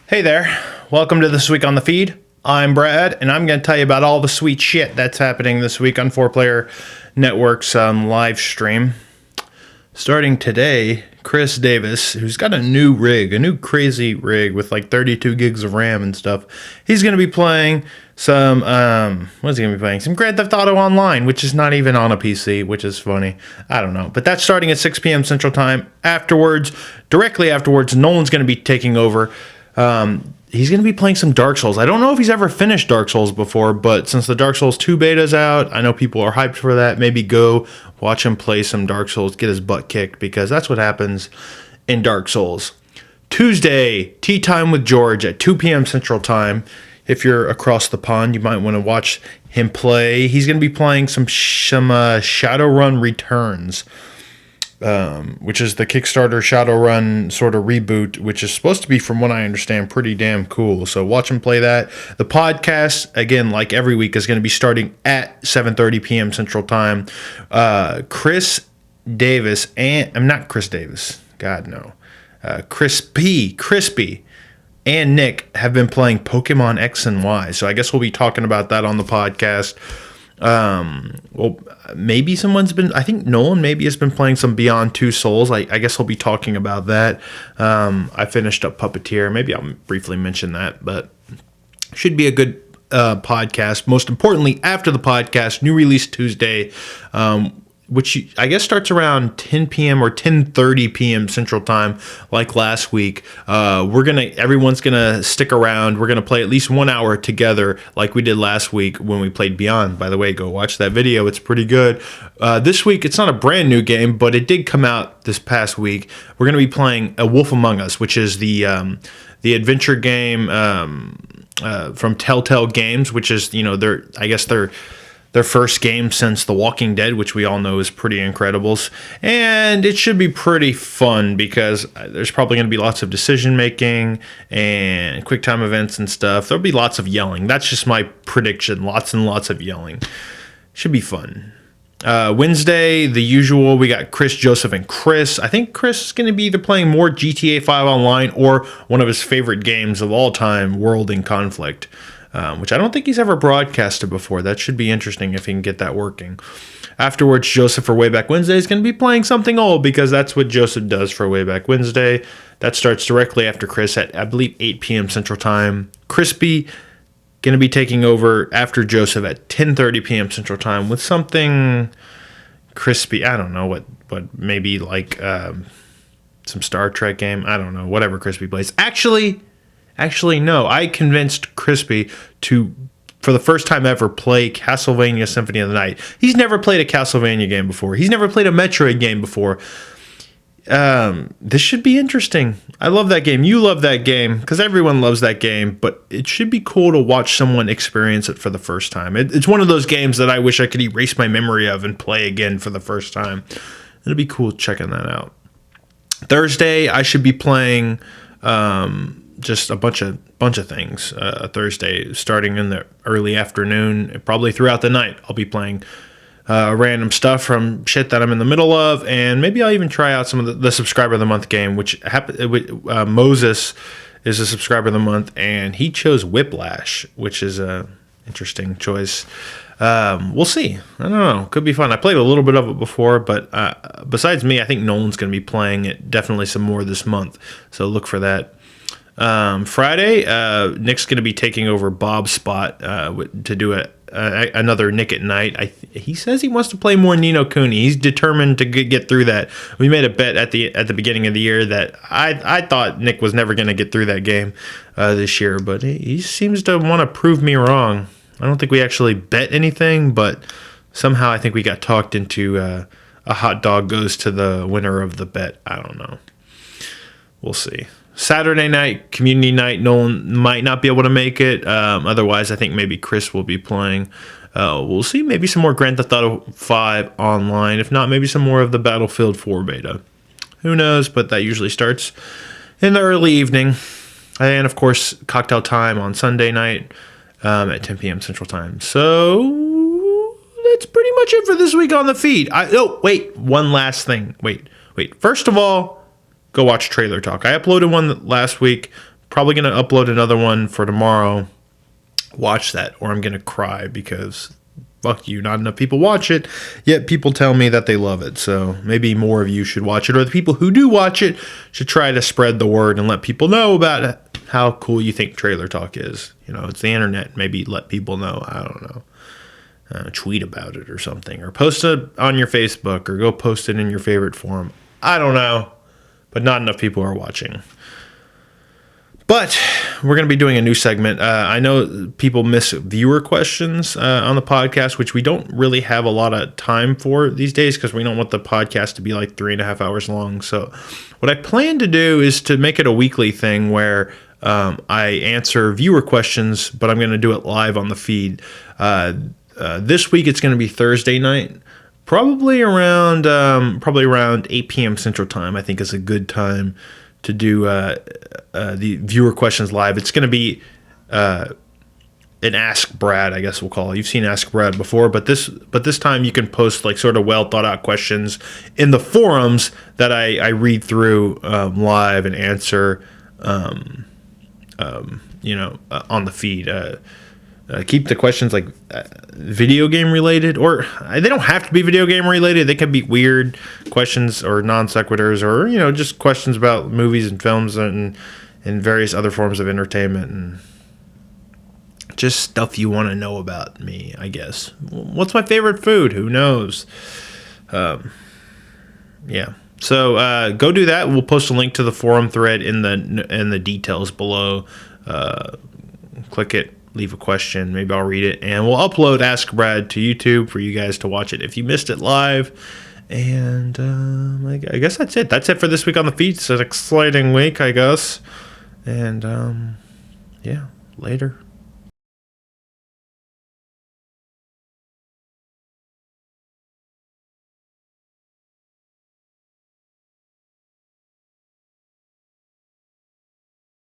Hey there, welcome to This Week on the Feed. I'm Brad, and I'm going to tell you about all the sweet shit that's happening this week on 4Player Network's live stream. Starting today, Chris Davis, who's got a new crazy rig with like 32 gigs of RAM and stuff, he's going to be playing some, what's he going to be playing? Some Grand Theft Auto Online, which is not even on a PC, which is funny. I don't know. But that's starting at 6 p.m. Central Time. Directly afterwards, Nolan's going to be taking over. He's going to be playing some Dark Souls. I don't know if he's ever finished Dark Souls before, but since the Dark Souls 2 beta's out, I know people are hyped for that. Maybe go watch him play some Dark Souls, get his butt kicked, because that's what happens in Dark Souls. Tuesday, Tea Time with George at 2 p.m. Central Time. If you're across the pond, you might want to watch him play. He's going to be playing some Shadowrun Returns, which is the Kickstarter Shadowrun sort of reboot, which is supposed to be, from what I understand, pretty damn cool. So watch him play that. The podcast, again, like every week, is going to be starting at 7:30 p.m. Central Time. Chris Davis, and I'm not Chris Davis. God, no. Crispy, and Nick have been playing Pokemon X and Y. So I guess we'll be talking about that on the podcast. Maybe I think Nolan maybe has been playing some Beyond Two Souls. I guess he'll be talking about that. I finished up Puppeteer. Maybe I'll briefly mention that, but should be a good podcast. Most importantly, after the podcast, new release Tuesday, which I guess starts around 10 p.m. or 10:30 p.m. Central Time, like last week. Everyone's gonna stick around. We're gonna play at least 1 hour together, like we did last week when we played Beyond. By the way, go watch that video. It's pretty good. This week, it's not a brand new game, but it did come out this past week. We're gonna be playing A Wolf Among Us, which is the adventure game from Telltale Games, which is their first game since The Walking Dead, which we all know is pretty incredible. And it should be pretty fun because there's probably going to be lots of decision making and quick time events and stuff. There'll be lots of yelling. That's just my prediction. Lots and lots of yelling. Should be fun. Wednesday, the usual, we got Chris, Joseph, and Chris. I think Chris is going to be either playing more GTA 5 Online or one of his favorite games of all time, World in Conflict. Which I don't think he's ever broadcasted before. That should be interesting if he can get that working. Afterwards, Joseph for Wayback Wednesday is going to be playing something old because that's what Joseph does for Wayback Wednesday. That starts directly after Chris at, I believe, 8 p.m. Central Time. Crispy going to be taking over after Joseph at 10:30 p.m. Central Time with something crispy. I don't know what maybe like some Star Trek game. I don't know. Whatever Crispy plays. Actually, no. I convinced Crispy to, for the first time ever, play Castlevania Symphony of the Night. He's never played a Castlevania game before. He's never played a Metroid game before. This should be interesting. I love that game. You love that game because everyone loves that game. But it should be cool to watch someone experience it for the first time. It's one of those games that I wish I could erase my memory of and play again for the first time. It'll be cool checking that out. Thursday, I should be playing just a bunch of things. Thursday, starting in the early afternoon, probably throughout the night, I'll be playing random stuff from shit that I'm in the middle of, and maybe I'll even try out some of the Subscriber of the Month game, which Moses is a Subscriber of the Month, and he chose Whiplash, which is a interesting choice. We'll see. I don't know. Could be fun. I played a little bit of it before, but besides me, I think Nolan's going to be playing it definitely some more this month, so look for that. Friday, Nick's going to be taking over Bob's spot to do another Nick at Night. He says he wants to play more Ni no Kuni. He's determined to get through that. We made a bet at the beginning of the year that I thought Nick was never going to get through that game this year, but he seems to want to prove me wrong. I don't think we actually bet anything, but somehow I think we got talked into a hot dog goes to the winner of the bet. I don't know. We'll see. Saturday night, community night, Nolan might not be able to make it. Otherwise, I think maybe Chris will be playing. We'll see. Maybe some more Grand Theft Auto 5 online. If not, maybe some more of the Battlefield 4 beta. Who knows? But that usually starts in the early evening. And, of course, cocktail time on Sunday night at 10 p.m. Central Time. So that's pretty much it for this week on the feed. One last thing. Wait. First of all, go watch Trailer Talk. I uploaded one last week. Probably going to upload another one for tomorrow. Watch that, or I'm going to cry because fuck you, not enough people watch it, yet people tell me that they love it. So maybe more of you should watch it, or the people who do watch it should try to spread the word and let people know about how cool you think Trailer Talk is. You know, it's the internet. Maybe let people know. I don't know. Tweet about it or something, or post it on your Facebook, or go post it in your favorite forum. I don't know, but not enough people are watching. But we're going to be doing a new segment. I know people miss viewer questions on the podcast, which we don't really have a lot of time for these days because we don't want the podcast to be like 3.5 hours long. So what I plan to do is to make it a weekly thing where I answer viewer questions, but I'm going to do it live on the feed. This week it's going to be Thursday night, probably around 8 p.m. Central Time. I think is a good time to do the viewer questions live. It's going to be an Ask Brad, I guess we'll call it. You've seen Ask Brad before, but this time you can post like sort of well thought out questions in the forums that I read through live and answer, on the feed. Keep the questions like video game related, or they don't have to be video game related. They can be weird questions or non sequiturs, or just questions about movies and films and various other forms of entertainment, and just stuff you want to know about me, I guess. What's my favorite food? Who knows? Yeah. So go do that. We'll post a link to the forum thread in the details below. Click it. Leave a question, maybe I'll read it, and we'll upload Ask Brad to YouTube for you guys to watch it if you missed it live. And I guess that's it. That's it for this week on the feed. It's an exciting week, I guess. And yeah, later.